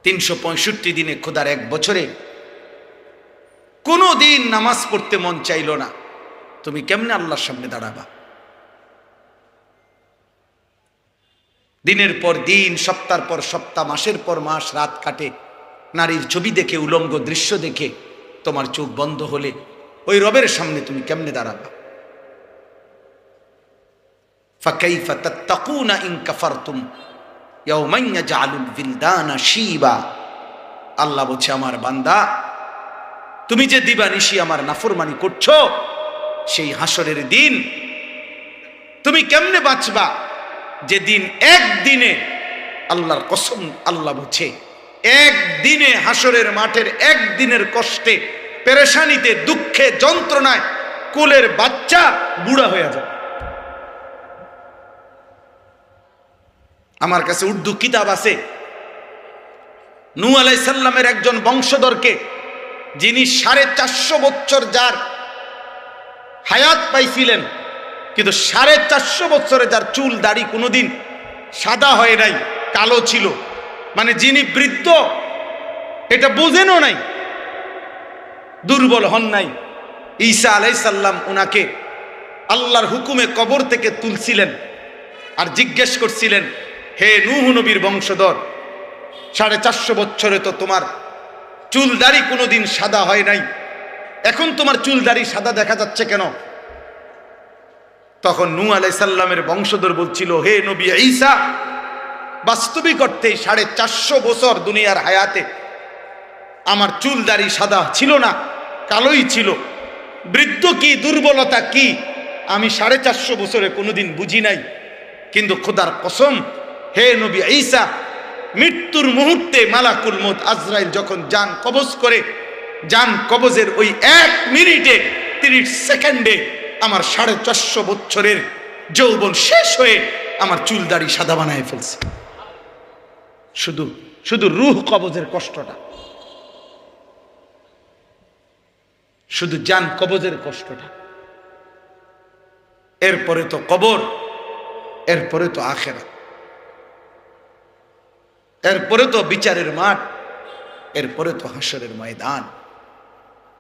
365 দিনে খোদার এক বছরে কোনো দিন নামাজ পড়তে মন চাইল না, তুমি কেমনে আল্লাহর সামনে দাঁড়াবা? দিনের পর দিন, সপ্তাহ পর সপ্তাহ, মাসের পর মাস রাত কাটে নারীর ছবি দেখে, উলঙ্গ দৃশ্য দেখে। তোমার চোখ বন্ধ হলে ওই রবের সামনে তুমি কেমনে দাঁড়াবা? ফাকাইফা তাত্তাকুনা ইন কাফারতুম ইয়াওমান ইয়াজআলুল বিলদানা শিবা। আল্লাহ বলছে, আমার বান্দা, তুমি যে দিবানিশি আমার নাফরমানি করছো, সেই হাসরের দিন তুমি কেমনে বাঁচবা? যেদিন একদিনে, আল্লাহর কসম, আল্লাহ বলছে একদিনে, হাসরের মাঠের একদিনের কষ্টে, পেরেশানিতে, দুঃখে, যন্ত্রণায় কোলের বাচ্চা বুড়া হয়ে যায়। আমার কাছে উর্দু কিতাব আছে, নূহ আলাইহিস সালামের একজন বংশধরকে, যিনি 450 বছর যার হায়াত পাইছিলেন, কিন্তু 450 বছরে যার চুল দাড়ি কোনোদিন সাদা হয় নাই, কালো ছিল, মানে যিনি বৃদ্ধ এটা বোঝেনও নাই, দুর্বল হন নাই। ঈসা আলাইহিস সালাম ওনাকে আল্লাহর হুকুমে কবর থেকে তুলছিলেন আর জিজ্ঞেস করছিলেন, হে নূহ নবীর বংশধর, 450 বছরে তো তোমার চুল দাড়ি কোনোদিন সাদা হয় নাই, এখন তোমার চুল দাড়ি সাদা দেখা যাচ্ছে কেন? তখন নূহ আলাইহিস সালামের বংশধর বলছিল, হে নবী ঈসা, বাস্তবিক অর্থে 450 বছর দুনিয়ার হায়াতে আমার চুল দাড়ি সাদা ছিল না, কালোই ছিল। বৃদ্ধ কি, দুর্বলতা কি, আমি 450 বছরে কোনোদিন বুঝি নাই। কিন্তু খোদার কসম, হে নবী ঈসা, মৃত্যুর মুহূর্তে মালাকুল মউত আজরাইল যখন জান কবজ করে, জান কবজের ওই 1 মিনিটে 30 সেকেন্ডে আমার 450 বছরের যৌবন শেষ হয়ে আমার চুল দাড়ি সাদা বানায় ফেলছে। শুধু শুধু রূহ কবজের কষ্টটা, শুধু জান কবজের কষ্টটা। এরপরে তো কবর, এরপরে তো আখিরাত, এরপরে তো বিচারের মাঠ, এরপরে তো হাসরের ময়দান।